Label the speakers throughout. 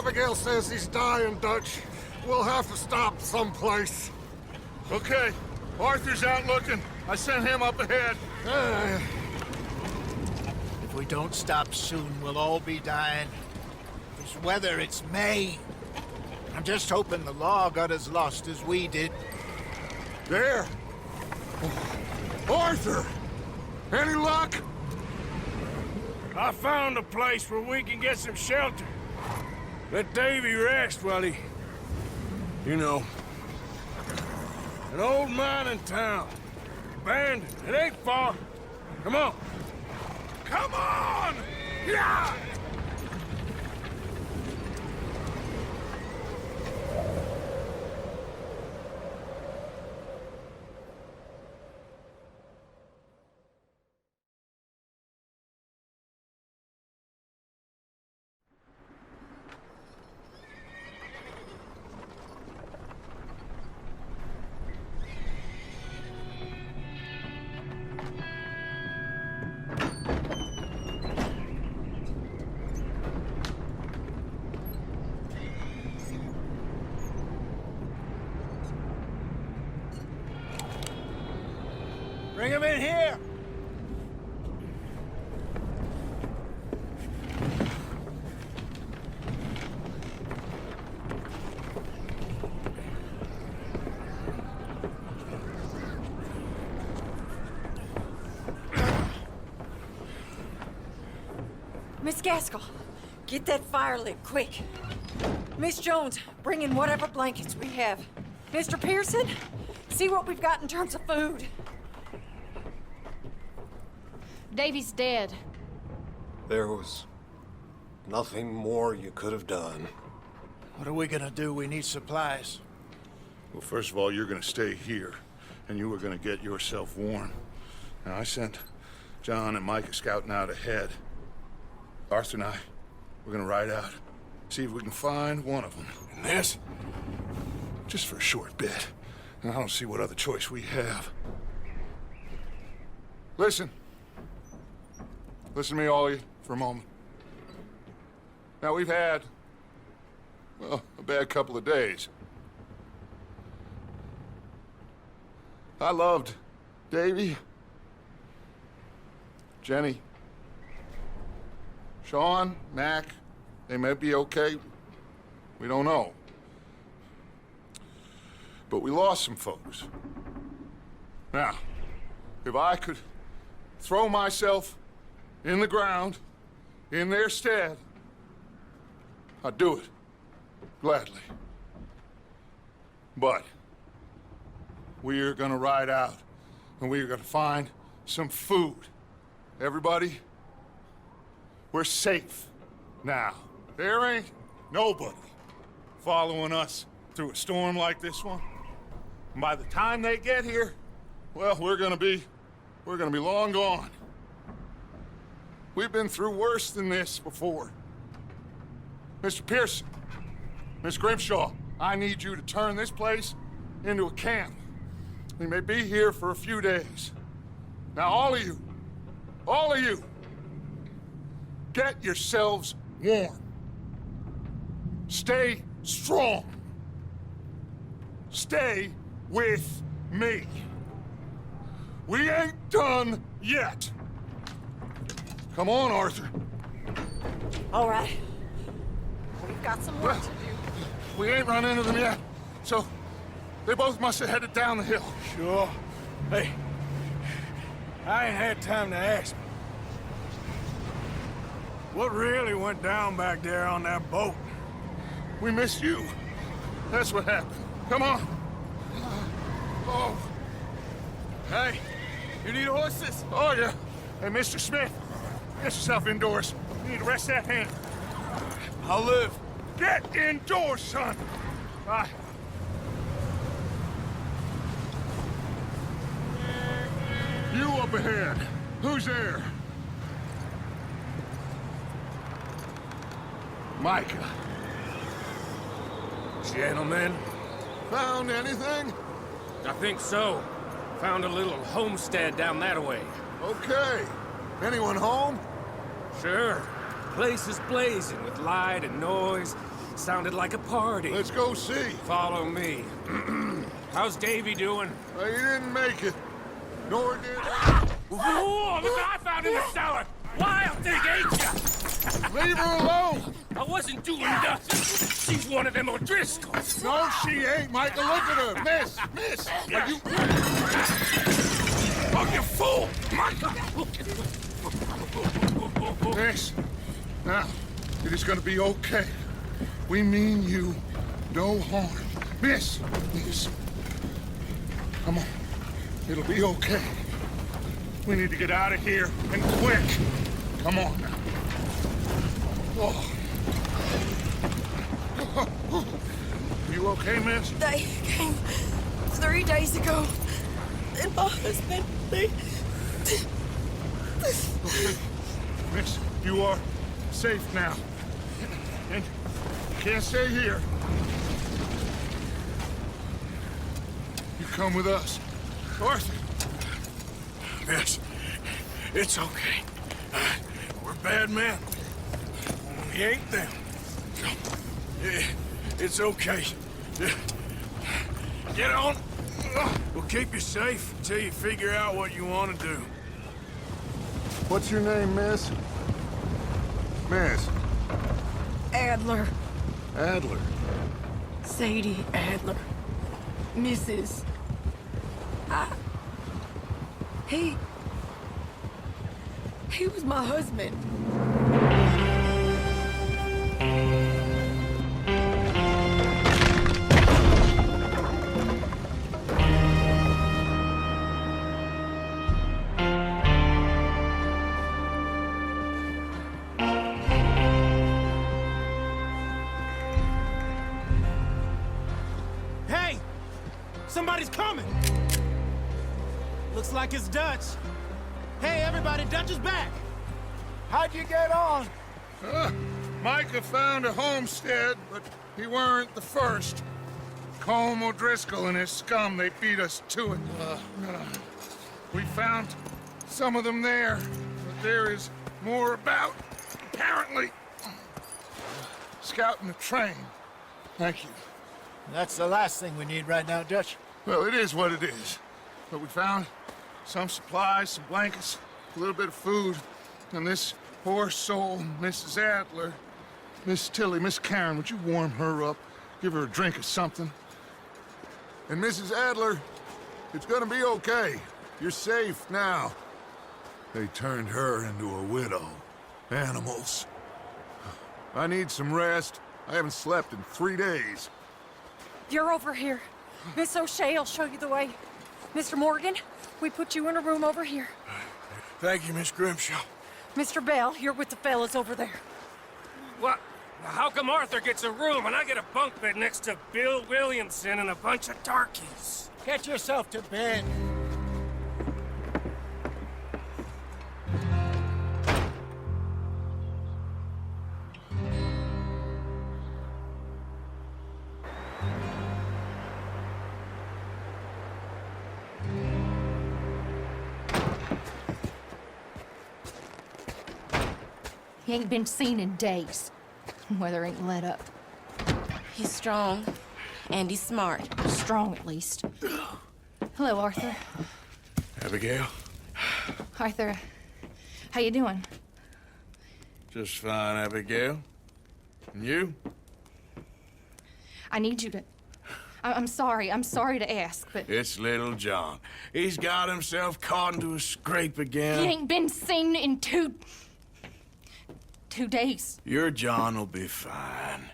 Speaker 1: Abigail says he's dying, Dutch. We'll have to stop someplace.
Speaker 2: Okay. Arthur's out looking. I sent him up ahead.
Speaker 3: If we don't stop soon, we'll all be dying. This weather, it's May. I'm just hoping the law got as lost as we did.
Speaker 1: There! Arthur! Any luck?
Speaker 4: I found a place where we can get some shelter. Let Davy rest while he... You know. An old mining town. Abandoned. It ain't far. Come on. Come on! Yeah!
Speaker 3: Bring him in here!
Speaker 5: Miss Gaskell, get that fire lit, quick. Miss Jones, bring in whatever blankets we have. Mr. Pearson, see what we've got in terms of food.
Speaker 6: Davy's dead.
Speaker 1: There was nothing more you could have done.
Speaker 3: What are we gonna do? We need supplies.
Speaker 2: Well, first of all, you're gonna stay here, and you were gonna get yourself warm. Now, I sent John and Micah scouting out ahead. Arthur and I, we're gonna ride out, see if we can find one of them. And this? Just for a short bit. And I don't see what other choice we have. Listen. Listen to me, all of you, for a moment. Now, we've had, well, a bad couple of days. I loved Davy, Jenny, Sean, Mac. They may be okay. We don't know. But we lost some folks. Now, if I could throw myself in the ground, in their stead, I'd do it, gladly. But we're gonna ride out, and we're gonna find some food. Everybody, we're safe now. There ain't nobody following us through a storm like this one. And by the time they get here, well, we're gonna be long gone. We've been through worse than this before. Mr. Pearson, Miss Grimshaw, I need you to turn this place into a camp. We may be here for a few days. Now, all of you, get yourselves warm. Stay strong. Stay with me. We ain't done yet. Come on, Arthur.
Speaker 5: All right. We've got some work to do.
Speaker 2: We ain't run into them yet, so they both must have headed down the hill.
Speaker 4: Sure. Hey, I ain't had time to ask. What really went down back there on that boat?
Speaker 2: We missed you. That's what happened. Come on. Oh.
Speaker 4: Hey, you need horses?
Speaker 2: Oh, yeah. Hey, Mr. Smith, get yourself indoors. You need to rest that hand.
Speaker 4: I'll live.
Speaker 2: Get indoors, son. Bye. You up ahead. Who's there? Micah.
Speaker 4: Gentlemen,
Speaker 1: Found anything?
Speaker 7: I think so. Found a little homestead down that way.
Speaker 1: Okay. Anyone home?
Speaker 7: Sure. Place is blazing with light and noise. Sounded like a party.
Speaker 2: Let's go see.
Speaker 7: Follow me. How's Davy doing?
Speaker 2: He didn't make it. Nor did
Speaker 7: Whoa, look what I found in the cellar! Wild thing, ain't ya?
Speaker 2: Leave her alone!
Speaker 7: I wasn't doing nothing. She's one of them O'Driscolls.
Speaker 2: No, she ain't, Michael. Look at her. Miss! Are you...
Speaker 7: Oh, you fool! Michael!
Speaker 2: Miss, now, it is gonna be okay. We mean you no harm. Miss! Come on. It'll be okay. We need to get out of here, and quick. Come on now. Oh. You okay, miss?
Speaker 8: They came 3 days ago. And my husband, they...
Speaker 2: Okay. Miss, you are safe now. And you can't stay here. You come with us. Arthur.
Speaker 4: Miss, it's okay. We're bad men. We ain't them. It's okay. Get on. We'll keep you safe until you figure out what you want to do.
Speaker 2: What's your name, miss? Miss.
Speaker 8: Adler.
Speaker 2: Adler.
Speaker 8: Sadie Adler. Mrs. He was my husband.
Speaker 9: Hey! Somebody's coming! Looks like it's Dutch. Hey, everybody, Dutch is back!
Speaker 3: How'd you get on?
Speaker 2: Micah found a homestead, but he weren't the first. Colm O'Driscoll and his scum, they beat us to it. We found some of them there, but there is more about, apparently. Scouting the train. Thank you.
Speaker 3: That's the last thing we need right now, Dutch.
Speaker 2: Well, it is what it is. But we found some supplies, some blankets, a little bit of food, and this poor soul, Mrs. Adler, Miss Tilly, Miss Karen, would you warm her up? Give her a drink or something? And Mrs. Adler, it's gonna be okay. You're safe now. They turned her into a widow. Animals. I need some rest. I haven't slept in 3 days.
Speaker 5: You're over here. Miss O'Shea will show you the way. Mr. Morgan, we put you in a room over here.
Speaker 4: Thank you, Miss Grimshaw.
Speaker 5: Mr. Bell, you're with the fellas over there.
Speaker 7: What? How come Arthur gets a room and I get a bunk bed next to Bill Williamson and a bunch of darkies?
Speaker 3: Get yourself to bed.
Speaker 6: He ain't been seen in days. Weather ain't let up.
Speaker 8: He's strong, and he's smart.
Speaker 6: Strong, at least. Hello, Arthur.
Speaker 4: Abigail?
Speaker 6: Arthur, how you doing?
Speaker 4: Just fine, Abigail. And you?
Speaker 6: I need you to... I'm sorry to ask, but...
Speaker 4: It's little John. He's got himself caught into a scrape again.
Speaker 6: He ain't been seen in 2 days.
Speaker 4: Your John will be fine.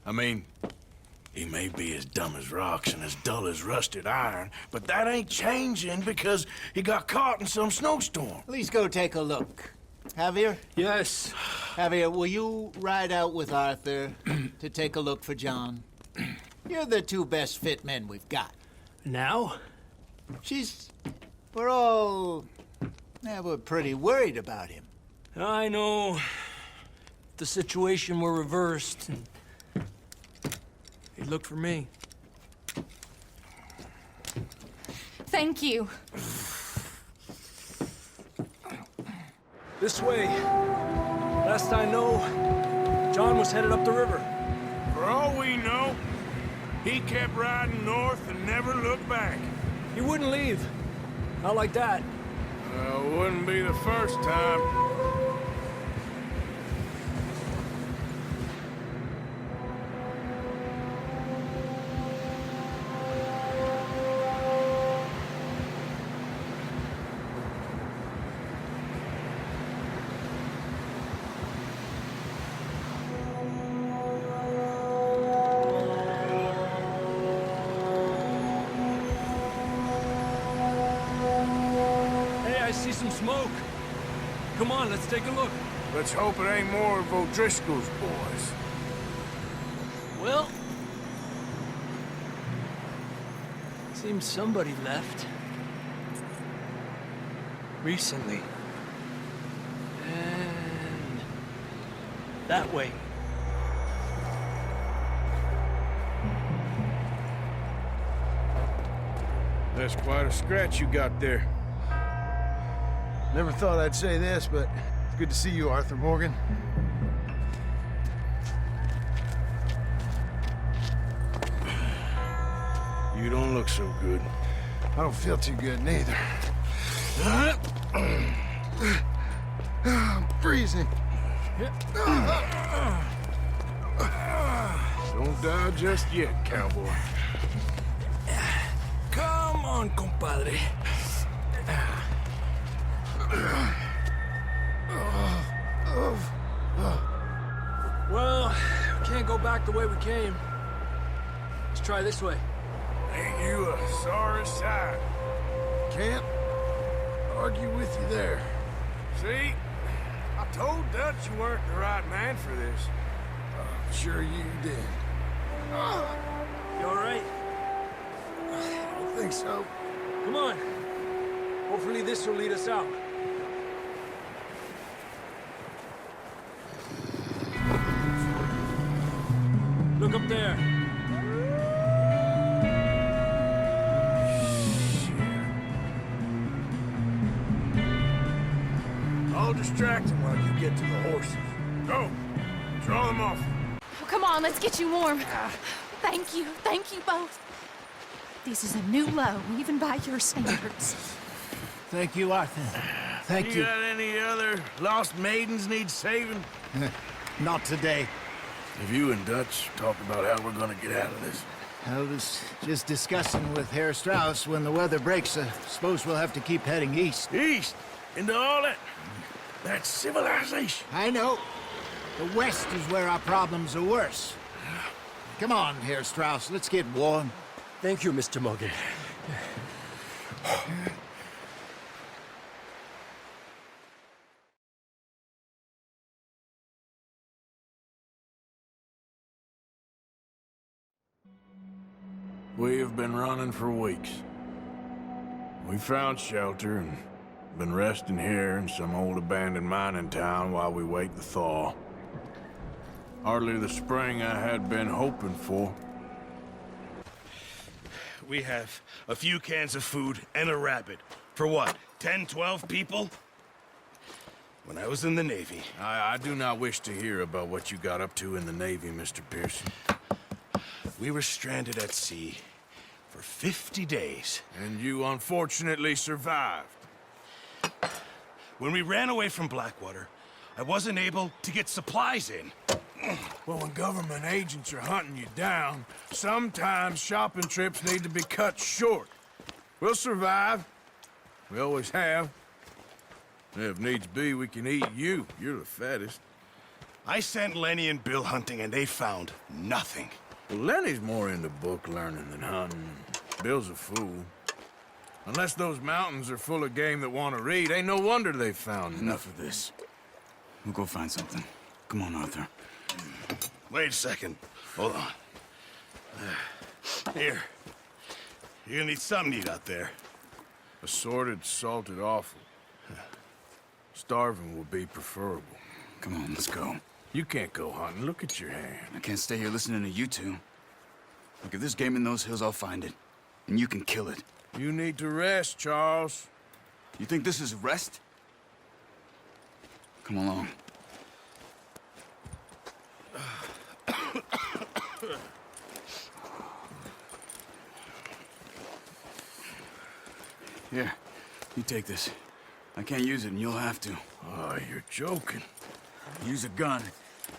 Speaker 4: I mean, he may be as dumb as rocks and as dull as rusted iron, but that ain't changing because he got caught in some snowstorm.
Speaker 3: Please go take a look. Javier?
Speaker 9: Yes.
Speaker 3: Javier, will you ride out with Arthur to take a look for John? You're the 2 best fit men we've got.
Speaker 9: Now?
Speaker 3: We're pretty worried about him.
Speaker 9: I know. The situation were reversed, and he looked for me.
Speaker 6: Thank you.
Speaker 9: This way. Last I know, John was headed up the river.
Speaker 4: For we know, he kept riding north and never looked back.
Speaker 9: He wouldn't leave. Not like that.
Speaker 4: Wouldn't be the first time.
Speaker 9: I see some smoke. Come on, let's take a look.
Speaker 4: Let's hope it ain't more of O'Driscoll's boys.
Speaker 9: Well... seems somebody left. Recently. And... that way.
Speaker 4: That's quite a scratch you got there.
Speaker 3: Never thought I'd say this, but it's good to see you, Arthur Morgan.
Speaker 4: You don't look so good.
Speaker 3: I don't feel too good, neither. I'm freezing.
Speaker 4: Don't die just yet, cowboy.
Speaker 9: Come on, compadre. Well, we can't go back the way we came. Let's try this way.
Speaker 4: Ain't you a sorry sight?
Speaker 3: Can't argue with you there.
Speaker 4: See? I told Dutch you weren't the right man for this.
Speaker 3: Sure you did.
Speaker 9: You all right?
Speaker 3: I don't think so.
Speaker 9: Come on. Hopefully this will lead us out. Look up there.
Speaker 4: I'll distract him while you get to the horses. Go! Draw them off.
Speaker 6: Oh, come on, let's get you warm. Thank you both. This is a new low, even by your standards.
Speaker 3: Thank you, Arthur. Thank you.
Speaker 4: Got any other lost maidens need saving?
Speaker 3: Not today.
Speaker 4: Have you and Dutch talked about how we're gonna get out of this?
Speaker 3: I was just discussing with Herr Strauss when the weather breaks. I suppose we'll have to keep heading east.
Speaker 4: East? Into all that... that's civilization.
Speaker 3: I know. The west is where our problems are worse. Come on, Herr Strauss, let's get warm.
Speaker 9: Thank you, Mr. Morgan.
Speaker 4: We have been running for weeks. We found shelter and been resting here in some old abandoned mining town while we wait the thaw. Hardly the spring I had been hoping for.
Speaker 10: We have a few cans of food and a rabbit. For what, 10, 12 people? When I was in the Navy...
Speaker 4: I do not wish to hear about what you got up to in the Navy, Mr. Pearson.
Speaker 10: We were stranded at sea for 50 days.
Speaker 4: And you unfortunately survived.
Speaker 10: When we ran away from Blackwater, I wasn't able to get supplies in.
Speaker 4: Well, when government agents are hunting you down, sometimes shopping trips need to be cut short. We'll survive. We always have. If needs be, we can eat you. You're the fattest.
Speaker 10: I sent Lenny and Bill hunting, and they found nothing.
Speaker 4: Well, Lenny's more into book learning than hunting. Bill's a fool. Unless those mountains are full of game that want to read, ain't no wonder they found
Speaker 11: Enough of this. We'll go find something. Come on, Arthur.
Speaker 10: Wait a second. Hold on. Here. You're gonna need something to eat out there.
Speaker 4: Assorted, salted offal. Starving will be preferable.
Speaker 11: Come on, let's go.
Speaker 4: You can't go hunting. Look at your hand.
Speaker 11: I can't stay here listening to you two. Look, if there's game in those hills, I'll find it. And you can kill it.
Speaker 4: You need to rest, Charles.
Speaker 11: You think this is rest? Come along. Here, you take this. I can't use it, and you'll have to.
Speaker 9: Oh, you're joking.
Speaker 11: Use a gun,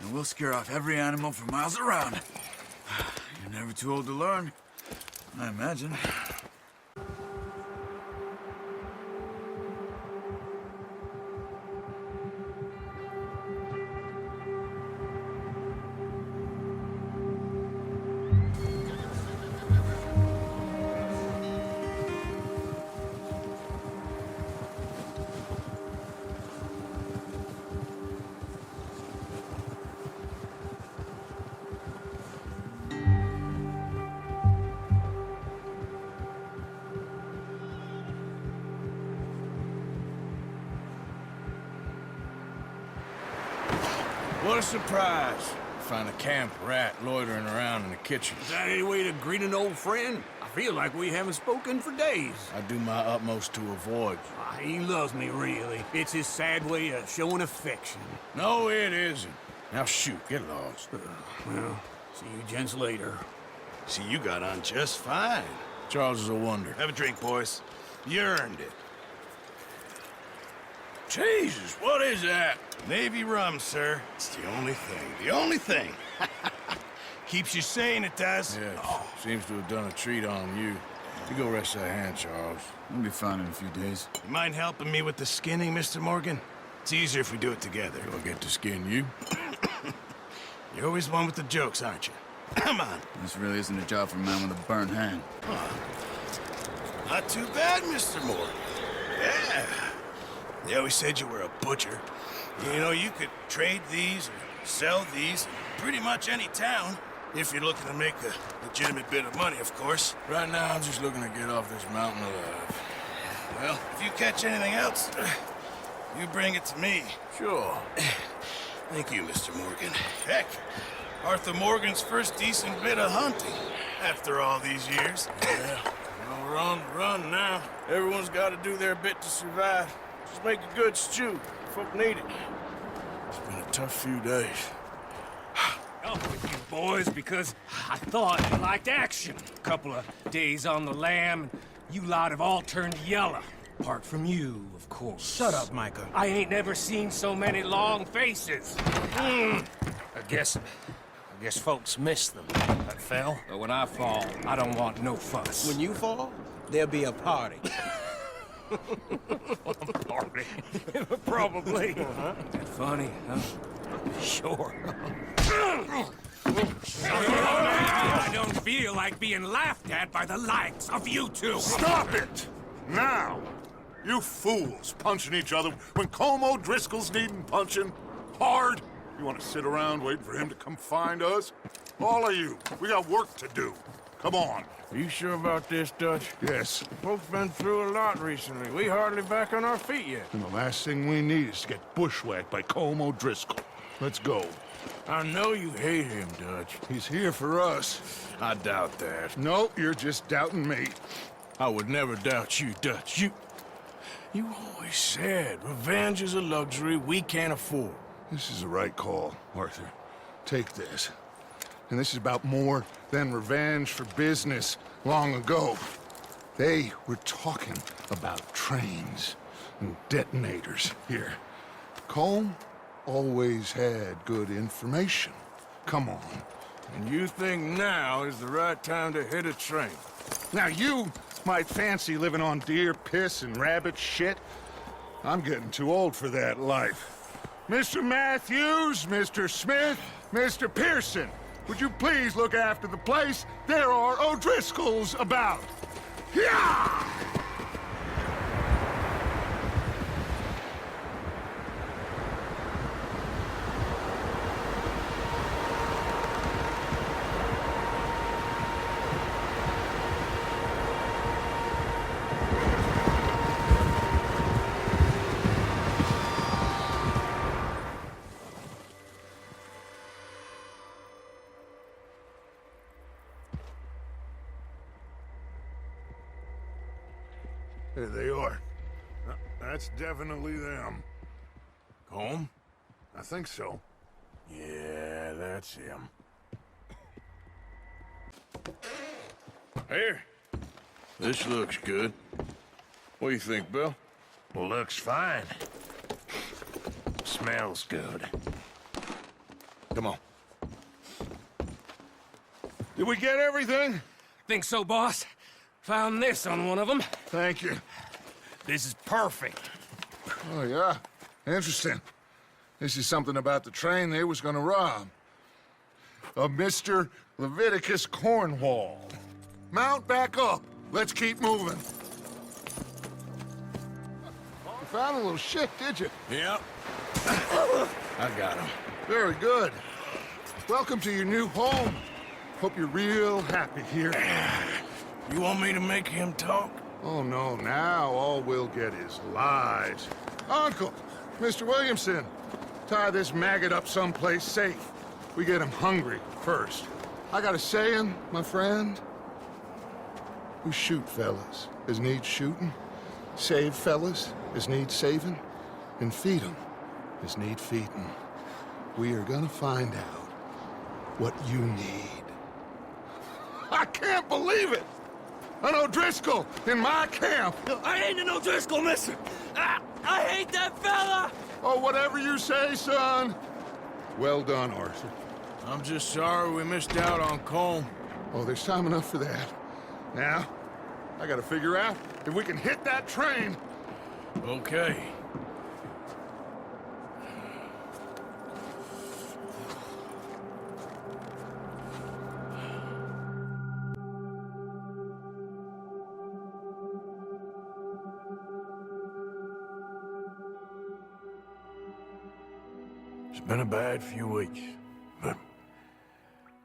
Speaker 11: and we'll scare off every animal for miles around. You're never too old to learn, I imagine.
Speaker 4: What a surprise. Find a camp rat loitering around in the kitchen.
Speaker 12: Is that any way to greet an old friend? I feel like we haven't spoken for days.
Speaker 4: I do my utmost to avoid you.
Speaker 12: He loves me, really. It's his sad way of showing affection.
Speaker 4: No, it isn't. Now shoot, get lost.
Speaker 12: Well, see you gents later.
Speaker 10: See, you got on just fine.
Speaker 4: Charles is a wonder.
Speaker 10: Have a drink, boys. You earned it.
Speaker 4: Jesus, what is that?
Speaker 10: Navy rum, sir. It's the only thing. The only thing. Keeps you sane, it does.
Speaker 4: Yes, seems to have done a treat on you. You go rest that hand, Charles.
Speaker 11: We'll be fine in a few days.
Speaker 10: You mind helping me with the skinning, Mr. Morgan? It's easier if we do it together.
Speaker 4: Do I get to skin you?
Speaker 10: You're always one with the jokes, aren't you? Come on.
Speaker 11: This really isn't a job for a man with a burnt hand.
Speaker 10: Not too bad, Mr. Morgan. Yeah. They always said you were a butcher. You know, you could trade these or sell these in pretty much any town. If you're looking to make a legitimate bit of money, of course.
Speaker 4: Right now, I'm just looking to get off this mountain alive.
Speaker 10: Well, if you catch anything else, you bring it to me.
Speaker 4: Sure.
Speaker 10: Thank you, Mr. Morgan. Heck, Arthur Morgan's first decent bit of hunting after all these years.
Speaker 4: Yeah, well, we're on the run now. Everyone's got to do their bit to survive. Just make a good stew. Folk need it. It's been a tough few days.
Speaker 7: Up with you boys because I thought you liked action. A couple of days on the lam, and you lot have all turned yellow. Apart from you, of course.
Speaker 12: Shut up, Micah.
Speaker 7: I ain't never seen so many long faces. I guess folks miss them. That fell. But when I fall, I don't want no fuss.
Speaker 12: When you fall, there'll be a party.
Speaker 7: Party. Probably. Funny, huh? Sure. I don't feel like being laughed at by the likes of you two.
Speaker 2: Stop it! Now! You fools punching each other when Colm O'Driscoll's needing punching. Hard! You want to sit around waiting for him to come find us? All of you, we got work to do. Come on.
Speaker 4: Are you sure about this, Dutch?
Speaker 2: Yes.
Speaker 4: Folks been through a lot recently. We hardly back on our feet yet.
Speaker 2: And the last thing we need is to get bushwhacked by Colm O'Driscoll. Let's go.
Speaker 4: I know you hate him, Dutch.
Speaker 2: He's here for us.
Speaker 4: I doubt that.
Speaker 2: No, you're just doubting me.
Speaker 4: I would never doubt you, Dutch. You always said revenge is a luxury we can't afford.
Speaker 2: This is the right call, Arthur. Take this. And this is about more than revenge for business long ago. They were talking about trains and detonators here. Colm always had good information. Come on.
Speaker 4: And you think now is the right time to hit a train?
Speaker 2: Now you might fancy living on deer piss and rabbit shit. I'm getting too old for that life. Mr. Matthews, Mr. Smith, Mr. Pearson, would you please look after the place? There are O'Driscolls about. Yeah! There they are. That's definitely them.
Speaker 4: Home?
Speaker 2: I think so.
Speaker 4: Yeah, that's him. Here. This looks good.
Speaker 10: What do you think, Bill?
Speaker 4: Looks fine. Smells good.
Speaker 2: Come on. Did we get everything?
Speaker 7: Think so, boss? Found this on one of them.
Speaker 2: Thank you.
Speaker 4: This is perfect.
Speaker 2: Oh, yeah? Interesting. This is something about the train they was gonna rob. Of Mr. Leviticus Cornwall. Mount back up. Let's keep moving. You found a little shit, did you?
Speaker 10: Yep. I got him.
Speaker 2: Very good. Welcome to your new home. Hope you're real happy here.
Speaker 10: You want me to make him talk?
Speaker 2: Oh, no, now all we'll get is lies. Uncle, Mr. Williamson, tie this maggot up someplace safe. We get him hungry first. I got a saying, my friend. We shoot fellas as need shooting, save fellas as need saving, and feed 'em as need feeding. We are gonna find out what you need. I can't believe it! An O'Driscoll in my camp!
Speaker 9: I ain't an O'Driscoll, mister! I hate that fella!
Speaker 2: Oh, whatever you say, son. Well done, Arthur.
Speaker 10: I'm just sorry we missed out on Colm.
Speaker 2: Oh, there's time enough for that. Now, I gotta figure out if we can hit that train.
Speaker 10: Okay. It's been a bad few weeks, but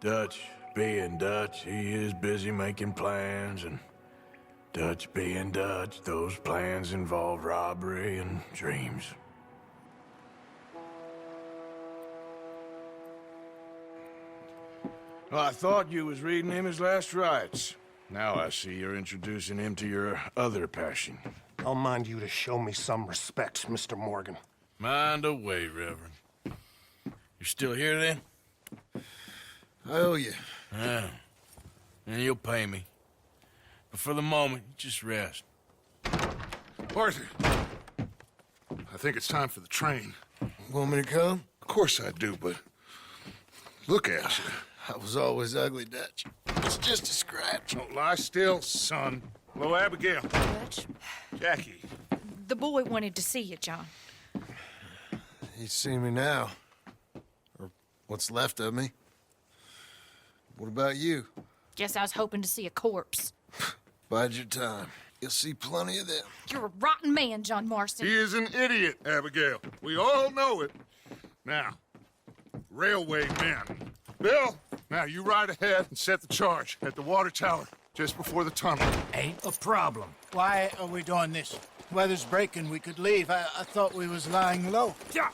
Speaker 10: Dutch being Dutch, he is busy making plans, and Dutch being Dutch, those plans involve robbery and dreams. Well, I thought you was reading him his last rites. Now I see you're introducing him to your other passion.
Speaker 1: I'll mind you to show me some respect, Mr. Morgan.
Speaker 10: Mind away, Reverend. You still here, then?
Speaker 3: I owe you.
Speaker 10: Yeah. And you'll pay me. But for the moment, just rest.
Speaker 2: Arthur, I think it's time for the train.
Speaker 3: Want me to come?
Speaker 2: Of course I do, but look at you.
Speaker 3: I was always ugly, Dutch. It's just a scratch.
Speaker 2: Don't lie still, son. Hello, Abigail.
Speaker 6: Dutch,
Speaker 2: Jackie.
Speaker 6: the boy wanted to see you, John.
Speaker 3: He's seen me now. Or what's left of me. What about you?
Speaker 6: Guess I was hoping to see a corpse.
Speaker 3: Bide your time. You'll see plenty of them.
Speaker 6: You're a rotten man, John Marston.
Speaker 2: He is an idiot, Abigail. We all know it. Now, railway men. Bill, now you ride ahead and set the charge at the water tower just before the tunnel.
Speaker 4: Ain't a problem.
Speaker 3: Why are we doing this? Weather's breaking. We could leave. I thought we was lying low.
Speaker 4: Yeah,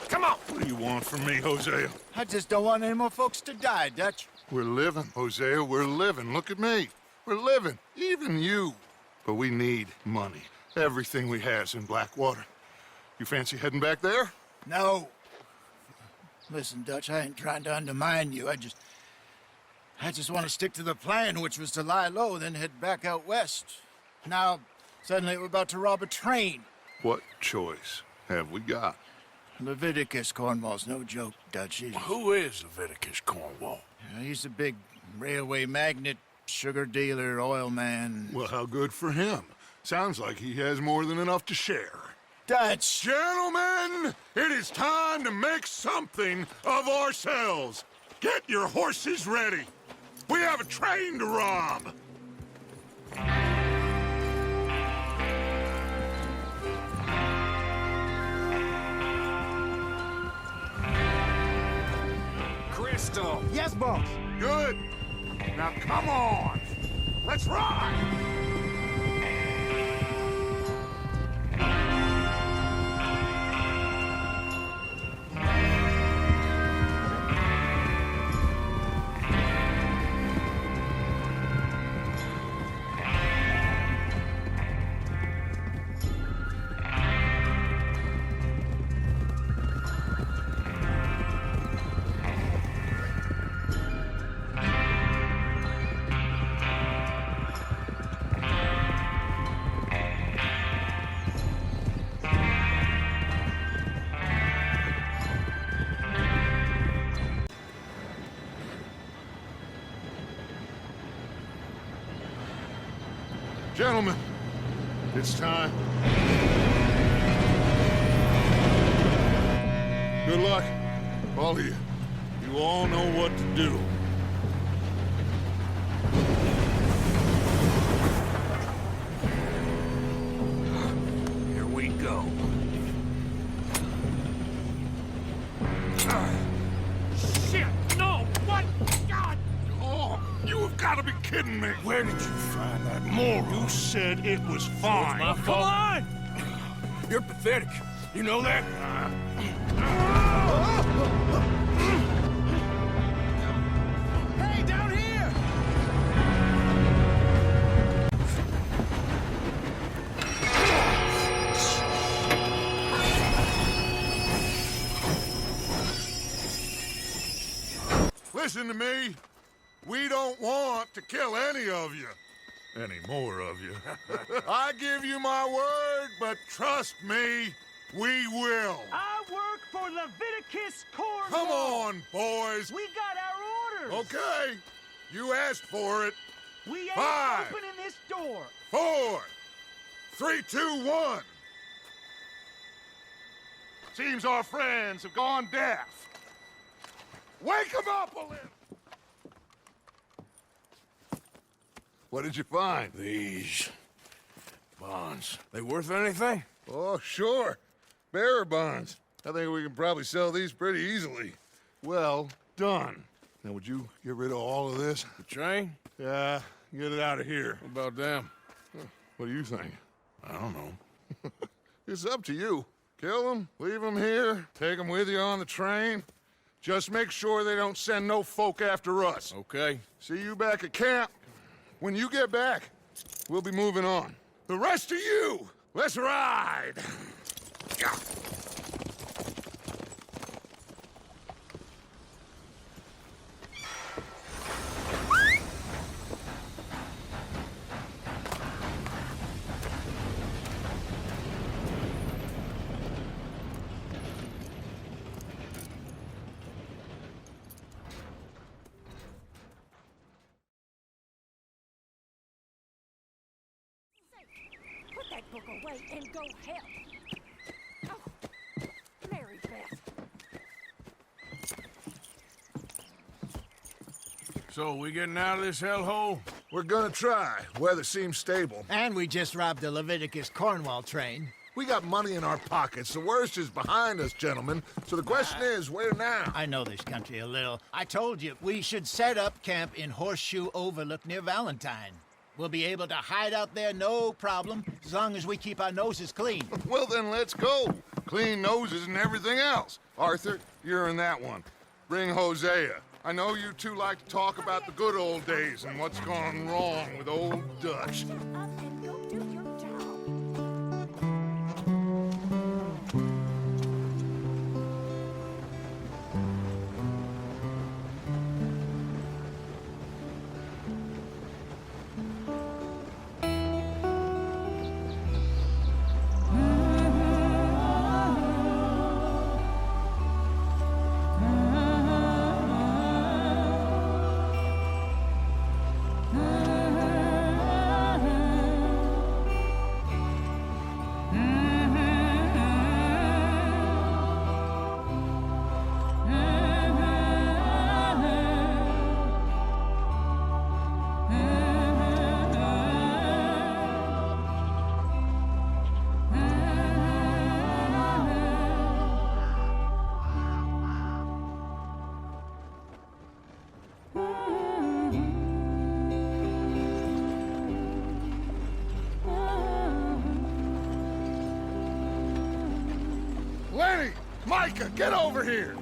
Speaker 4: come on.
Speaker 2: What do you want from me, Hosea?
Speaker 3: I just don't want any more folks to die, Dutch.
Speaker 2: We're living, Hosea. We're living. Look at me. We're living. Even you. But we need money. Everything we have's in Blackwater. You fancy heading back there?
Speaker 3: No. Listen, Dutch, I ain't trying to undermine you. I just want to stick to the plan, which was to lie low, then head back out west. Now, suddenly we're about to rob a train.
Speaker 2: What choice have we got?
Speaker 3: Leviticus Cornwall's no joke, Dutch.
Speaker 10: Who is Leviticus Cornwall?
Speaker 3: He's a big railway magnate, sugar dealer, oil man.
Speaker 2: Well, how good for him. Sounds like he has more than enough to share.
Speaker 3: Dutch!
Speaker 2: Gentlemen, it is time to make something of ourselves. Get your horses ready. We have a train to rob.
Speaker 7: Crystal!
Speaker 3: Yes, boss.
Speaker 2: Good. Now come on. Let's ride. Gentlemen, it's time. Good luck, all of you. You all know what to do.
Speaker 12: Here we go.
Speaker 2: Shit! No! What? God! Oh, you have got to be kidding me! Where did you find that moron? You said it was fine.
Speaker 12: My fault. Come on! You're pathetic. You know that?
Speaker 4: Hey, down here!
Speaker 2: Listen to me. We don't want to kill any of you. Any more of you. I give you my word, but trust me, we will.
Speaker 13: I work for Leviticus Cornwall.
Speaker 2: Come on, boys.
Speaker 13: We got our orders.
Speaker 2: Okay. You asked for it.
Speaker 13: We ain't
Speaker 2: 5,
Speaker 13: opening this door.
Speaker 2: 4, 3, 2, 1. Seems our friends have gone deaf. Wake them up a little. What did you find?
Speaker 12: These bonds. They worth anything?
Speaker 2: Oh, sure. Bearer bonds. I think we can probably sell these pretty easily. Well done. Now, would you get rid of all of this?
Speaker 12: The train?
Speaker 2: Yeah, get it out of here.
Speaker 12: What about them?
Speaker 2: What do you think?
Speaker 12: I don't know.
Speaker 2: It's up to you. Kill them, leave them here, take them with you on the train. Just make sure they don't send no folk after us.
Speaker 12: Okay.
Speaker 2: See you back at camp. When you get back, we'll be moving on. The rest of you, let's ride!
Speaker 5: Put that book away and go help. Oh, Mary Beth.
Speaker 12: So, we getting out of this hellhole?
Speaker 2: We're gonna try. Weather seems stable.
Speaker 3: And we just robbed the Leviticus Cornwall train.
Speaker 2: We got money in our pockets. The worst is behind us, gentlemen. So the question is, where now?
Speaker 3: I know this country a little. I told you, we should set up camp in Horseshoe Overlook near Valentine. We'll be able to hide out there no problem, as long as we keep our noses clean.
Speaker 2: Well, then let's go. Clean noses and everything else. Arthur, you're in that one. Bring Hosea. I know you two like to talk about the good old days and what's gone wrong with old Dutch.
Speaker 5: Up and go do your job.
Speaker 2: Lenny! Micah, get over here!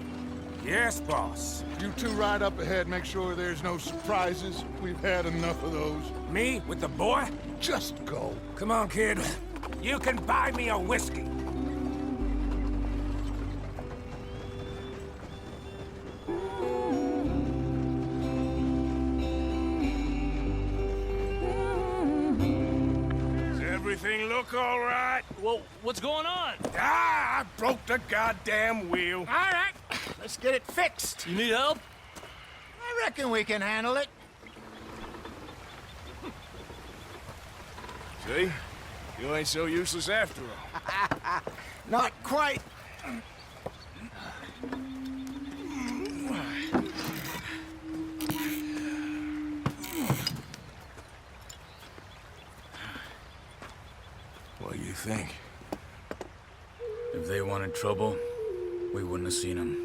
Speaker 12: Yes, boss.
Speaker 2: You two ride up ahead, make sure there's no surprises. We've had enough of those.
Speaker 12: Me with the boy?
Speaker 2: Just go.
Speaker 12: Come on, kid. You can buy me a whiskey.
Speaker 4: Does everything look all right?
Speaker 9: Well, what's going on?
Speaker 4: Ah, I broke the goddamn wheel.
Speaker 3: All right, let's get it fixed.
Speaker 9: You need help?
Speaker 3: I reckon we can handle it.
Speaker 12: See? You ain't so useless after all.
Speaker 3: Not quite.
Speaker 12: What do you think?
Speaker 11: If they wanted trouble, we wouldn't have seen them.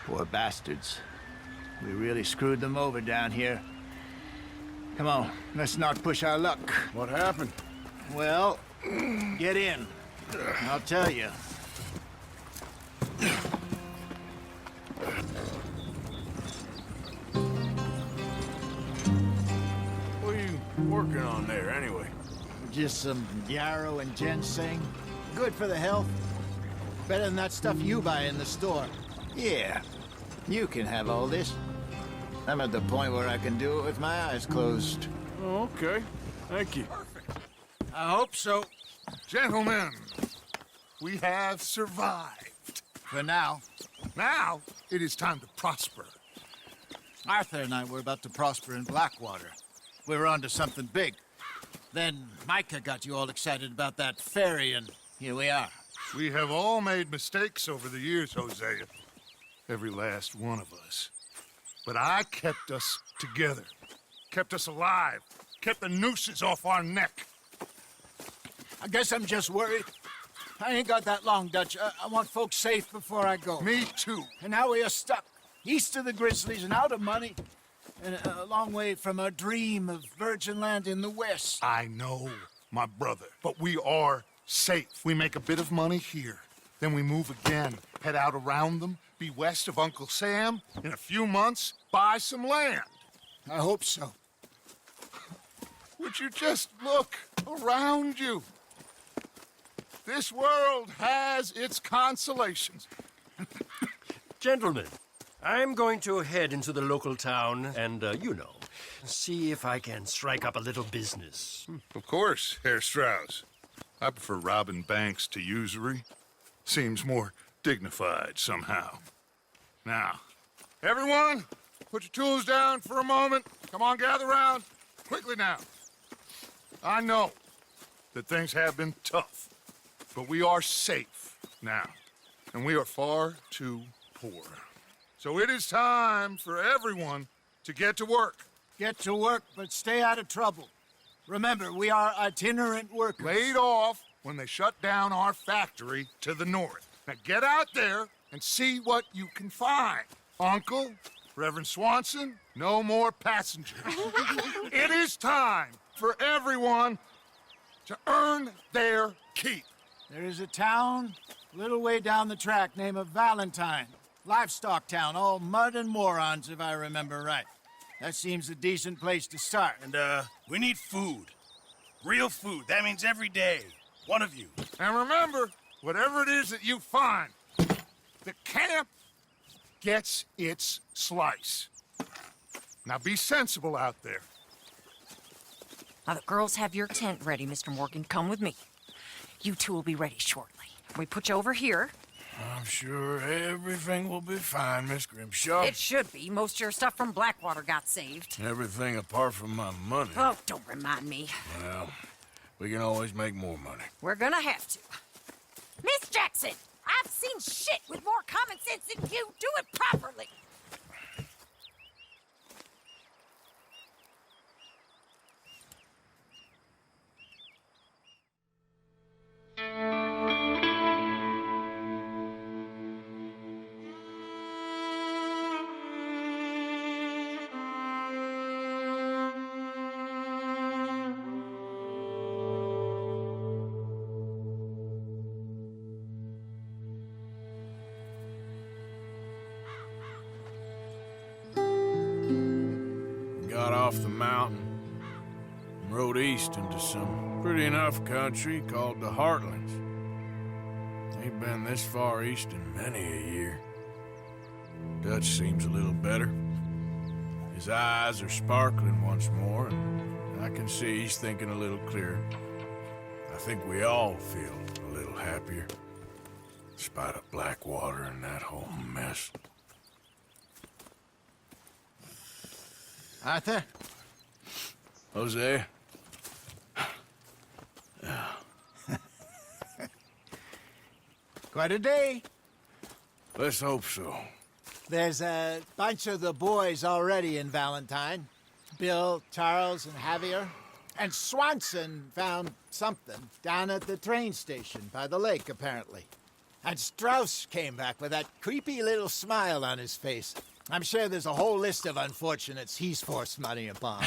Speaker 3: Poor bastards. We really screwed them over down here. Come on, let's not push our luck.
Speaker 2: What happened?
Speaker 3: Well, get in. I'll tell you.
Speaker 12: What are you working on there, anyway?
Speaker 3: Just some yarrow and ginseng. Good for the health. Better than that stuff you buy in the store. Yeah, you can have all this. I'm at the point where I can do it with my eyes closed.
Speaker 12: Oh, okay. Thank you.
Speaker 3: I hope so.
Speaker 2: Gentlemen, we have survived.
Speaker 3: For now.
Speaker 2: Now, it is time to prosper.
Speaker 3: Arthur and I were about to prosper in Blackwater. We were onto something big. Then Micah got you all excited about that ferry, and here we are.
Speaker 2: We have all made mistakes over the years, Hosea. Every last one of us. But I kept us together. Kept us alive. Kept the nooses off our neck.
Speaker 3: I guess I'm just worried. I ain't got that long, Dutch. I want folks safe before I go.
Speaker 2: Me too.
Speaker 3: And now we are stuck, east of the Grizzlies and out of money, and a long way from our dream of virgin land in the west.
Speaker 2: I know, my brother, but we are safe. We make a bit of money here. Then we move again, head out around them, be west of Uncle Sam. In a few months, buy some land.
Speaker 3: I hope so.
Speaker 2: Would you just look around you? This world has its consolations.
Speaker 14: Gentlemen, I'm going to head into the local town and, see if I can strike up a little business.
Speaker 2: Of course, Herr Strauss. I prefer robbing banks to usury. Seems more dignified somehow. Now, everyone, put your tools down for a moment. Come on, gather round. Quickly now. I know that things have been tough, but we are safe now, and we are far too poor. So it is time for everyone to get to work.
Speaker 3: Get to work, but stay out of trouble. Remember, we are itinerant workers.
Speaker 2: Laid off when they shut down our factory to the north. Now get out there and see what you can find. Uncle, Reverend Swanson, no more passengers. It is time for everyone to earn their keep.
Speaker 3: There is a town a little way down the track named Valentine. Livestock town, all mud and morons, if I remember right. That seems a decent place to start.
Speaker 10: And, we need food. Real food. That means every day. One of you.
Speaker 2: And remember, whatever it is that you find, the camp gets its slice. Now be sensible out there.
Speaker 5: Now, the girls have your tent ready, Mr. Morgan. Come with me. You two will be ready shortly. We put you over here.
Speaker 4: I'm sure everything will be fine, Miss Grimshaw.
Speaker 5: It should be. Most of your stuff from Blackwater got saved.
Speaker 4: Everything apart from my money.
Speaker 5: Oh, don't remind me.
Speaker 4: Well, we can always make more money.
Speaker 5: We're gonna have to. Miss Jackson, I've seen shit with more common sense than you. Do it properly.
Speaker 4: Got off the mountain and rode east into some pretty enough country called the Heartlands. Ain't been this far east in many a year. Dutch seems a little better. His eyes are sparkling once more, and I can see he's thinking a little clearer. I think we all feel a little happier, despite of Blackwater and that whole mess.
Speaker 3: Arthur?
Speaker 12: Jose?
Speaker 3: Quite a day.
Speaker 12: Let's hope so.
Speaker 3: There's a bunch of the boys already in Valentine. Bill, Charles, and Javier. And Swanson found something down at the train station by the lake, apparently. And Strauss came back with that creepy little smile on his face. I'm sure there's a whole list of unfortunates he's forced money upon.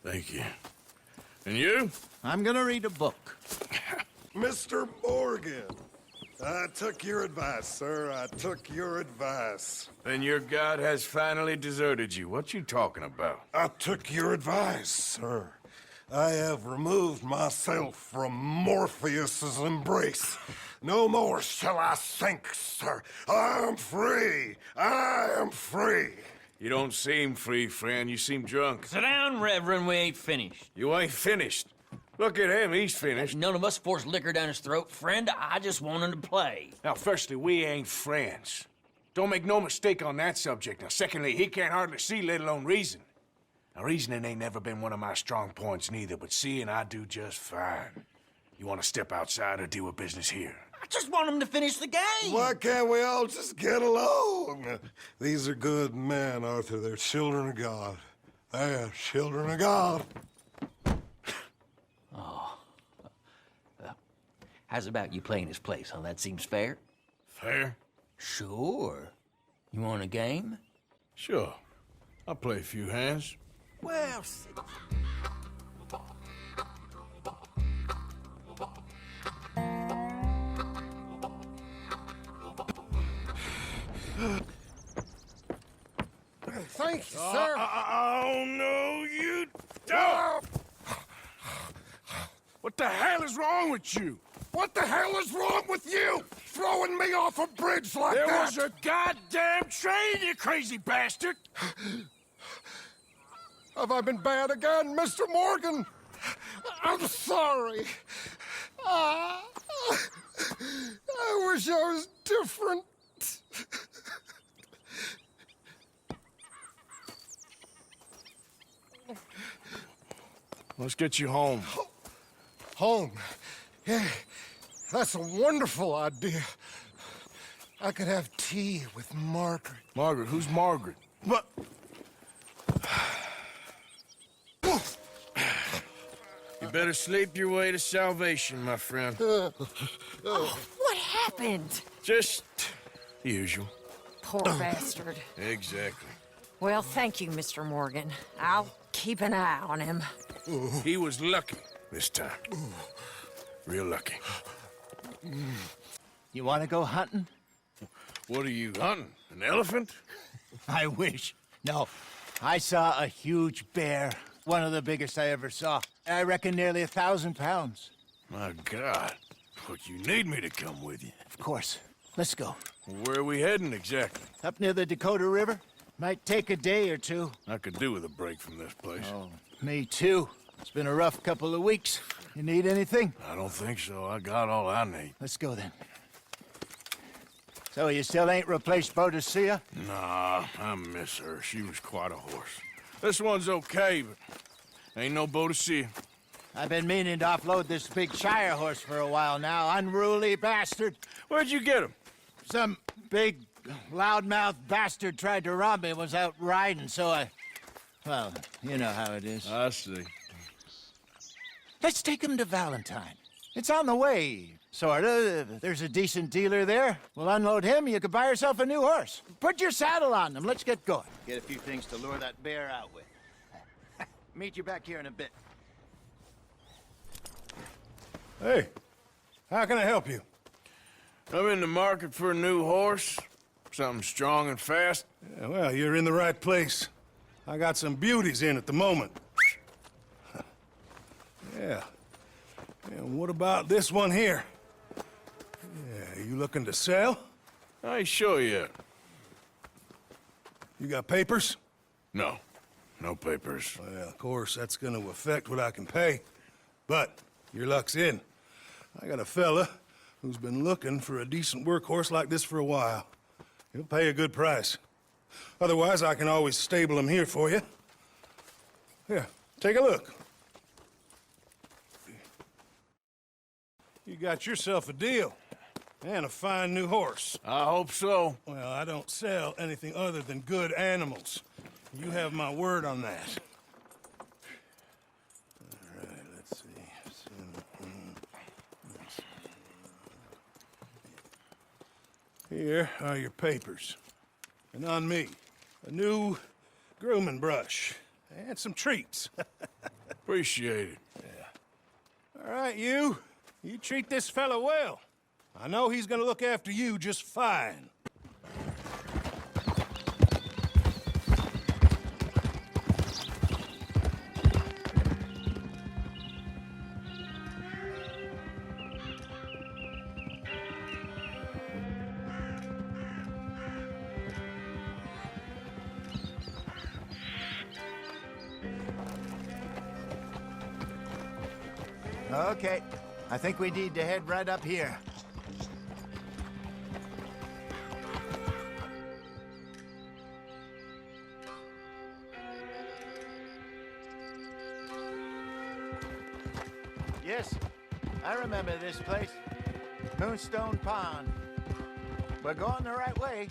Speaker 12: Thank you. And you?
Speaker 3: I'm gonna read a book.
Speaker 1: Mr. Morgan, I took your advice, sir. I took your advice.
Speaker 12: Then your god has finally deserted you. What you talking about?
Speaker 1: I took your advice, sir. I have removed myself from Morpheus's embrace. No more shall I sink, sir. I am free. I am free.
Speaker 12: You don't seem free, friend. You seem drunk.
Speaker 15: Sit down, Reverend. We ain't finished.
Speaker 12: You ain't finished. Look at him. He's finished.
Speaker 15: None of us forced liquor down his throat. Friend, I just want him to play.
Speaker 12: Now, firstly, we ain't friends. Don't make no mistake on that subject. Now, secondly, he can't hardly see, let alone reason. Now, reasoning ain't never been one of my strong points neither, but seeing I do just fine. You want to step outside or deal with business here?
Speaker 15: I just want him to finish the game.
Speaker 1: Why can't we all just get along? These are good men, Arthur. They're children of God. They're children of God.
Speaker 15: How's about you playing his place, huh? That seems fair?
Speaker 12: Fair?
Speaker 15: Sure. You want a game?
Speaker 12: Sure. I'll play a few hands.
Speaker 15: Well,
Speaker 3: Thank you, sir.
Speaker 4: Oh, no, you don't! What the hell is wrong with you?
Speaker 1: What the hell is wrong with you? Throwing me off a bridge like
Speaker 4: There
Speaker 1: that?
Speaker 4: was a goddamn train, you crazy bastard!
Speaker 1: Have I been bad again, Mr. Morgan? I'm sorry. I wish I was different.
Speaker 12: Let's get you home.
Speaker 1: Home? Yeah, that's a wonderful idea. I could have tea with Margaret.
Speaker 12: Margaret? Who's Margaret?
Speaker 1: But...
Speaker 12: You better sleep your way to salvation, my friend.
Speaker 5: What happened?
Speaker 12: Just the usual.
Speaker 5: Poor bastard.
Speaker 12: Exactly.
Speaker 5: Well, thank you, Mr. Morgan. I'll keep an eye on him.
Speaker 12: He was lucky this time. Real lucky.
Speaker 3: You want to go hunting?
Speaker 12: What are you hunting? An elephant?
Speaker 3: I wish. No, I saw a huge bear. One of the biggest I ever saw. I reckon nearly 1,000 pounds.
Speaker 12: My God. Look, you need me to come with you.
Speaker 3: Of course. Let's go.
Speaker 12: Where are we heading exactly?
Speaker 3: Up near the Dakota River. Might take a day or two.
Speaker 12: I could do with a break from this place.
Speaker 3: Oh, me too. It's been a rough couple of weeks. You need anything?
Speaker 12: I don't think so. I got all I need.
Speaker 3: Let's go then. So you still ain't replaced Boadicea?
Speaker 12: Nah, I miss her. She was quite a horse. This one's okay, but ain't no Boadicea.
Speaker 3: I've been meaning to offload this big Shire horse for a while now. Unruly bastard.
Speaker 12: Where'd you get him?
Speaker 3: Some big, loudmouth bastard tried to rob me and was out riding, so I... Well, you know how it is.
Speaker 12: I see.
Speaker 3: Let's take him to Valentine. It's on the way, sorta. There's a decent dealer there. We'll unload him, you could buy yourself a new horse. Put your saddle on them, let's get going. Get a few things to lure that bear out with. Meet you back here in a bit.
Speaker 1: Hey, how can I help you?
Speaker 12: I'm in the market for a new horse. Something strong and fast.
Speaker 1: Yeah, well, you're in the right place. I got some beauties in at the moment. Yeah. And what about this one here? Yeah, you looking to sell?
Speaker 12: I ain't sure yet.
Speaker 1: You got papers?
Speaker 12: No. No papers.
Speaker 1: Well, of course, that's gonna affect what I can pay. But your luck's in. I got a fella who's been looking for a decent workhorse like this for a while. He'll pay a good price. Otherwise, I can always stable him here for you. Here,
Speaker 12: Take a look. You got yourself a deal. And a fine new horse.
Speaker 10: I hope so.
Speaker 12: Well, I don't sell anything other than good animals. You have my word on that. All right, let's see. Here are your papers. And on me, a new grooming brush. And some treats.
Speaker 10: Appreciate it.
Speaker 12: Yeah. All right, you treat this fella well. I know he's gonna look after you just fine.
Speaker 3: Okay, I think we need to head right up here. Yes, I remember this place. Moonstone Pond. We're going the right way.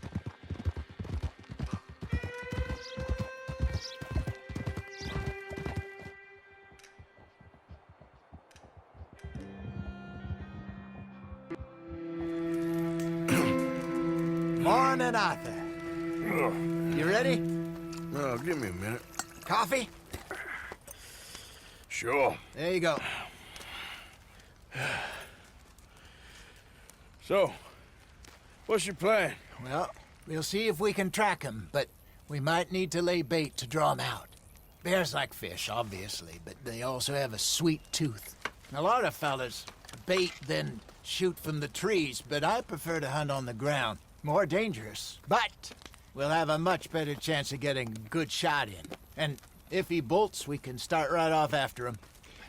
Speaker 3: Morning, Arthur. You ready?
Speaker 10: Oh, give me a minute.
Speaker 3: Coffee?
Speaker 10: Sure.
Speaker 3: There you go.
Speaker 10: So, what's your plan?
Speaker 3: Well, we'll see if we can track him, but we might need to lay bait to draw him out. Bears like fish, obviously, but they also have a sweet tooth. A lot of fellas bait, then shoot from the trees, but I prefer to hunt on the ground. More dangerous, but we'll have a much better chance of getting a good shot in. And if he bolts, we can start right off after him.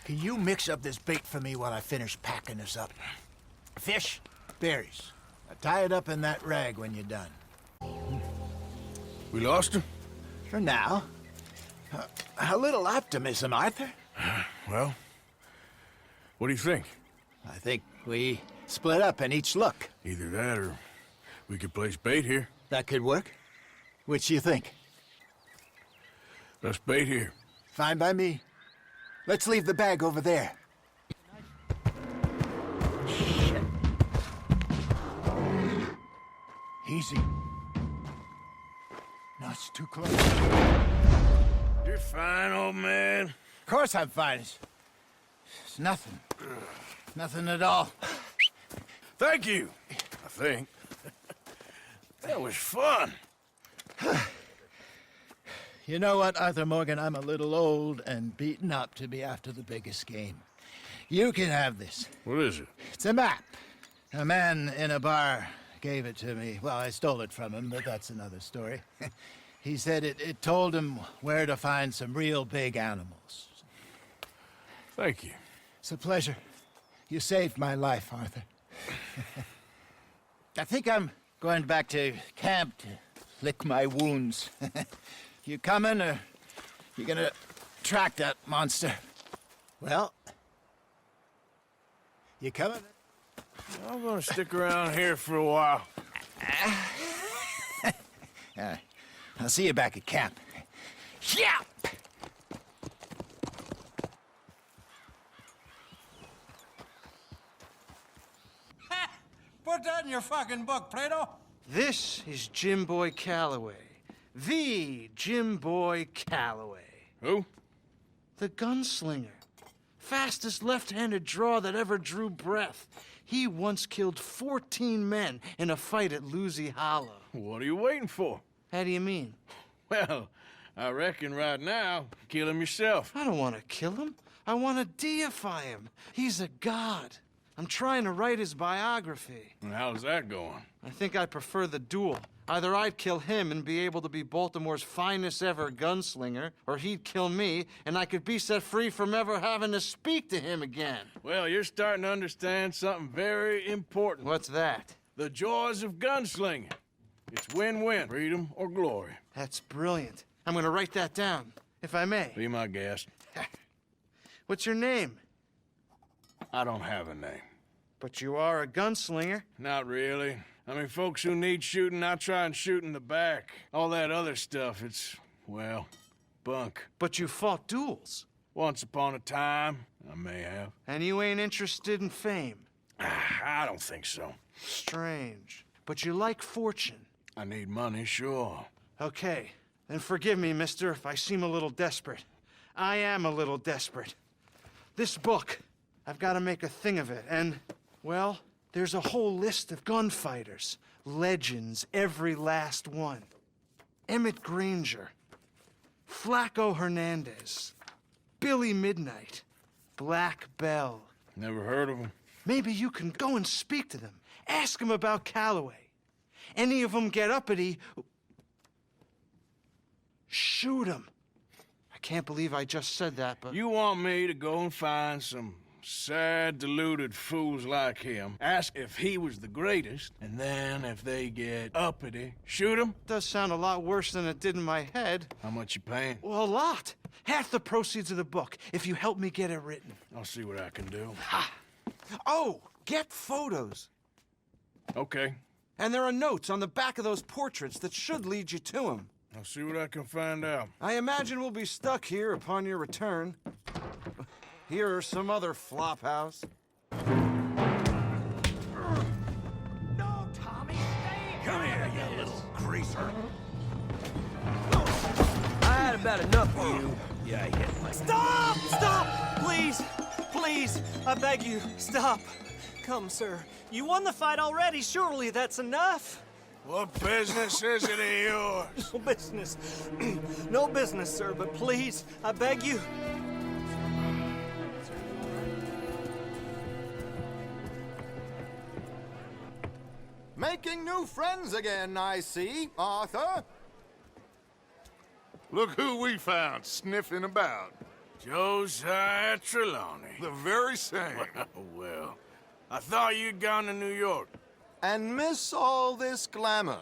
Speaker 3: Can you mix up this bait for me while I finish packing this up? Fish, berries. Tie it up in that rag when you're done.
Speaker 10: We lost him?
Speaker 3: For now. A little optimism, Arthur.
Speaker 10: Well, what do you think?
Speaker 3: I think we split up and each look.
Speaker 10: Either that or we could place bait here.
Speaker 3: That could work. Which do you think?
Speaker 10: Let's bait here.
Speaker 3: Fine by me. Let's leave the bag over there. Shit. Easy. No, it's too close.
Speaker 10: You're fine, old man.
Speaker 3: Of course I'm fine. It's nothing. Nothing at all.
Speaker 10: Thank you, I think. That was fun.
Speaker 3: You know what, Arthur Morgan? I'm a little old and beaten up to be after the biggest game. You can have this.
Speaker 10: What is it?
Speaker 3: It's a map. A man in a bar gave it to me. Well, I stole it from him, but that's another story. He said it told him where to find some real big animals.
Speaker 10: Thank you.
Speaker 3: It's a pleasure. You saved my life, Arthur. I think I'm going back to camp to lick my wounds. You coming, or you gonna track that monster? Well, you coming?
Speaker 10: I'm gonna stick around here for a while.
Speaker 3: I'll see you back at camp. Yeah!
Speaker 16: Put that in your fucking book, Plato.
Speaker 17: This is Jim Boy Calloway. The Jim Boy Calloway.
Speaker 10: Who?
Speaker 17: The gunslinger. Fastest left-handed draw that ever drew breath. He once killed 14 men in a fight at Lucy Hollow.
Speaker 10: What are you waiting for?
Speaker 17: How do you mean?
Speaker 10: Well, I reckon right now, kill him yourself.
Speaker 17: I don't want to kill him. I want to deify him. He's a god. I'm trying to write his biography.
Speaker 10: And how's that going?
Speaker 17: I think I prefer the duel. Either I'd kill him and be able to be Baltimore's finest ever gunslinger, or he'd kill me and I could be set free from ever having to speak to him again.
Speaker 10: Well, you're starting to understand something very important.
Speaker 17: What's that?
Speaker 10: The joys of gunslinging. It's win-win, freedom or glory.
Speaker 17: That's brilliant. I'm gonna write that down, if I may.
Speaker 10: Be my guest.
Speaker 17: What's your name?
Speaker 12: I don't have a name.
Speaker 17: But you are a gunslinger.
Speaker 12: Not really. I mean, folks who need shooting, I try and shoot in the back. All that other stuff, it's, well, bunk.
Speaker 17: But you fought duels.
Speaker 12: Once upon a time, I may have.
Speaker 17: And you ain't interested in fame.
Speaker 12: I don't think so.
Speaker 17: Strange. But you like fortune.
Speaker 12: I need money, sure.
Speaker 17: Okay, then forgive me, mister, if I seem a little desperate. I am a little desperate. This book, I've got to make a thing of it, and, well, there's a whole list of gunfighters. Legends, every last one. Emmett Granger, Flaco Hernandez, Billy Midnight, Black Bell.
Speaker 12: Never heard of him.
Speaker 17: Maybe you can go and speak to them. Ask them about Calloway. Any of them get uppity, shoot them. I can't believe I just said that, but...
Speaker 12: You want me to go and find some sad, deluded fools like him, ask if he was the greatest, and then if they get uppity, shoot him?
Speaker 17: Does sound a lot worse than it did in my head.
Speaker 12: How much you paying?
Speaker 17: Well, a lot. Half the proceeds of the book, if you help me get it written.
Speaker 12: I'll see what I can do.
Speaker 17: Ha! Oh, get photos.
Speaker 12: Okay.
Speaker 17: And there are notes on the back of those portraits that should lead you to him.
Speaker 12: I'll see what I can find out.
Speaker 17: I imagine we'll be stuck here upon your return. Here or some other flop house.
Speaker 13: No, Tommy, stay!
Speaker 14: Come here, you little greaser.
Speaker 9: I had about enough of you. Yeah, I hit my...
Speaker 18: Stop! Stop! Please! Please! I beg you, stop. Come, sir. You won the fight already. Surely that's enough.
Speaker 12: What business is it of yours?
Speaker 18: No business. No business, sir, but please, I beg you.
Speaker 19: Making new friends again, I see, Arthur.
Speaker 2: Look who we found sniffing about.
Speaker 12: Josiah Trelawney.
Speaker 2: The very same.
Speaker 12: Well, I thought you'd gone to New York.
Speaker 19: And miss all this glamour.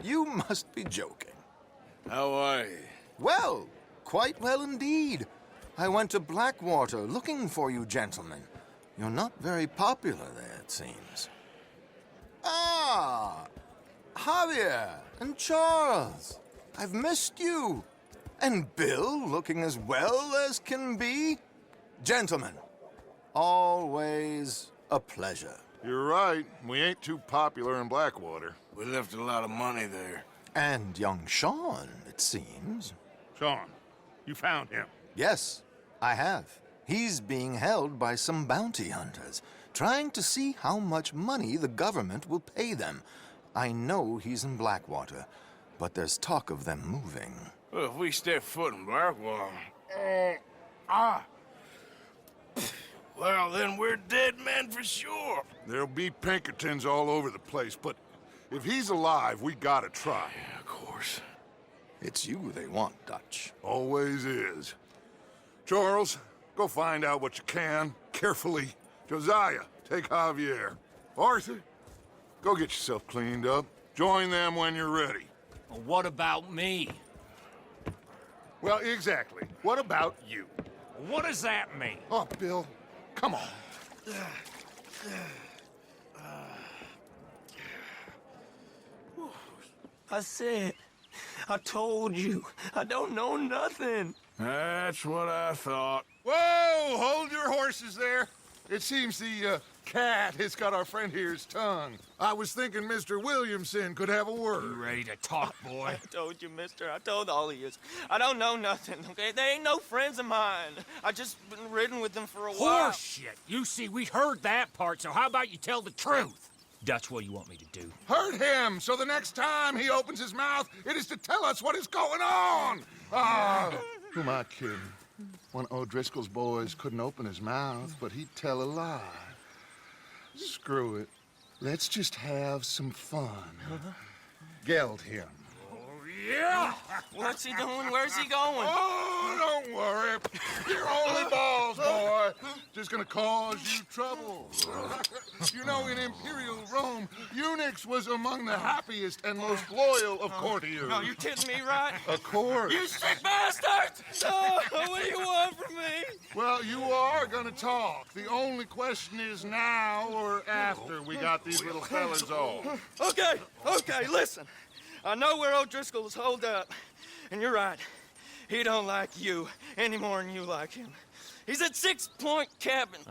Speaker 19: You must be joking.
Speaker 12: How are you?
Speaker 19: Well, quite well indeed. I went to Blackwater looking for you gentlemen. You're not very popular there, it seems. Ah, Javier and Charles. I've missed you. And Bill looking as well as can be. Gentlemen, always a pleasure.
Speaker 2: You're right. We ain't too popular in Blackwater.
Speaker 12: We left a lot of money there.
Speaker 19: And young Sean, it seems.
Speaker 2: Sean, you found him?
Speaker 19: Yes, I have. He's being held by some bounty hunters, trying to see how much money the government will pay them. I know he's in Blackwater, but there's talk of them moving.
Speaker 12: Well, if we step foot in Blackwater... Well, then we're dead men for sure.
Speaker 2: There'll be Pinkertons all over the place, but if he's alive, we gotta try.
Speaker 12: Yeah, of course.
Speaker 19: It's you they want, Dutch.
Speaker 2: Always is. Charles, go find out what you can, carefully. Josiah, take Javier. Arthur, go get yourself cleaned up. Join them when you're ready.
Speaker 7: Well, what about me?
Speaker 2: Well, exactly. What about you?
Speaker 7: What does that mean?
Speaker 2: Oh, Bill, come on.
Speaker 18: I said, I told you, I don't know nothing.
Speaker 12: That's what I thought.
Speaker 2: Whoa! Hold your horses there. It seems the cat has got our friend here's tongue. I was thinking Mr. Williamson could have a word.
Speaker 7: You ready to talk, boy?
Speaker 18: I told you, mister. I told all of you. I don't know nothing, okay? They ain't no friends of mine. I just been riding with them for a while.
Speaker 7: Horseshit. You see, we heard that part, so how about you tell the truth? Dutch, what do you want me to do?
Speaker 2: Hurt him, so the next time he opens his mouth, it is to tell us what is going on. Who am I kidding? One of O'Driscoll's boys couldn't open his mouth, but he'd tell a lie. Screw it. Let's just have some fun. Geld him.
Speaker 18: Yeah! What's he doing? Where's he going?
Speaker 2: Oh, don't worry. You're only balls, boy. Just gonna cause you trouble. You know, in Imperial Rome, eunuchs was among the happiest and most loyal of courtiers.
Speaker 18: No, you kidding me, right?
Speaker 2: Of course.
Speaker 18: You sick bastard! Oh, what do you want from me?
Speaker 2: Well, you are gonna talk. The only question is now or after we got these little fellas off.
Speaker 18: Okay, listen. I know where O'Driscoll's holed up, and you're right. He don't like you any more than you like him. He's at 6 Point Cabin.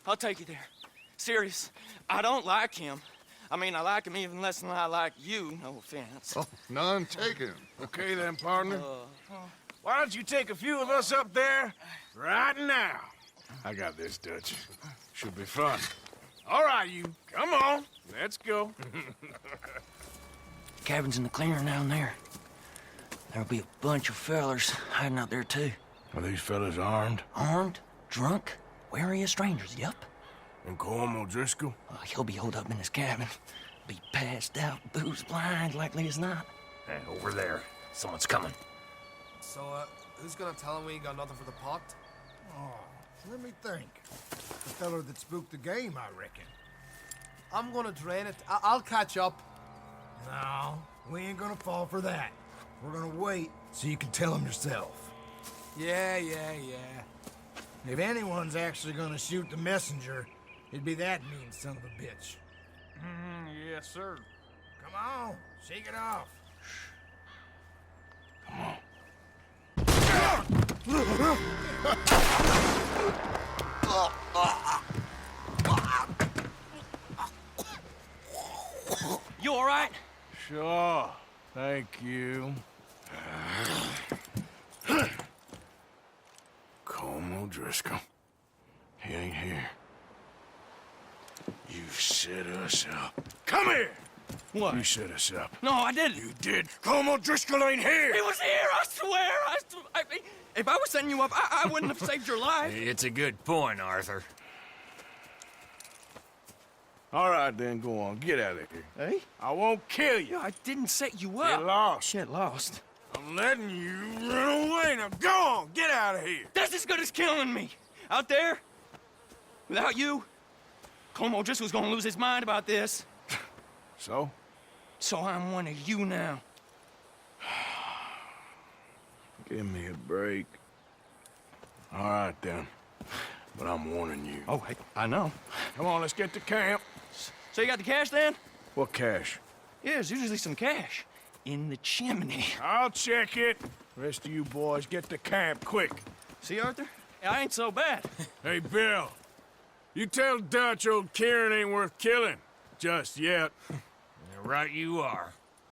Speaker 18: I'll take you there. Serious, I don't like him. I mean, I like him even less than I like you, no offense.
Speaker 2: Oh, none taken.
Speaker 12: Okay then, partner. Why don't you take a few of us up there right now? I got this, Dutch. Should be fun. All right, you. Come on. Let's go.
Speaker 15: Cabin's in the clearing down there. There'll be a bunch of fellers hiding out there, too.
Speaker 12: Are these fellas armed?
Speaker 15: Armed, drunk, wary of strangers, yup.
Speaker 12: And Colm O'Driscoll?
Speaker 15: He'll be holed up in his cabin. Be passed out, booze blind, likely as not.
Speaker 14: Hey, over there. Someone's coming.
Speaker 20: So, who's gonna tell him we ain't got nothing for the pot?
Speaker 21: Oh, let me think. The feller that spooked the game, I reckon.
Speaker 20: I'm gonna drain it. I'll catch up.
Speaker 21: No, we ain't gonna fall for that. We're gonna wait so you can tell him yourself.
Speaker 20: Yeah.
Speaker 21: If anyone's actually gonna shoot the messenger, it'd be that mean son of a bitch.
Speaker 4: Yes, sir.
Speaker 21: Come on, shake it off.
Speaker 18: You all right?
Speaker 12: Sure. Thank you. Colm O'Driscoll. He ain't here. You set us up. Come here!
Speaker 18: What?
Speaker 12: You set us up.
Speaker 18: No, I didn't.
Speaker 12: You did. Colm O'Driscoll ain't here!
Speaker 18: He was here, I swear! I mean, if I was setting you up, I wouldn't have saved your life.
Speaker 14: It's a good point, Arthur.
Speaker 12: All right, then, go on. Get out of here.
Speaker 18: Hey?
Speaker 12: I won't kill you.
Speaker 18: I didn't set you up.
Speaker 12: Get lost.
Speaker 18: Get lost.
Speaker 12: I'm letting you run away. Now go on. Get out of here.
Speaker 18: That's as good as killing me. Out there, without you, Colm O'Driscoll's gonna lose his mind about this.
Speaker 12: So?
Speaker 18: So I'm one of you now.
Speaker 12: Give me a break. All right, then. But I'm warning you.
Speaker 18: Oh, hey, I know.
Speaker 12: Come on, let's get to camp.
Speaker 18: So you got the cash, then?
Speaker 12: What cash?
Speaker 18: Yeah, there's usually some cash. In the chimney.
Speaker 12: I'll check it. Rest of you boys, get to camp, quick.
Speaker 18: See, Arthur? I ain't so bad.
Speaker 12: Hey, Bill. You tell Dutch old Kieran ain't worth killing. Just yet.
Speaker 7: Right you are.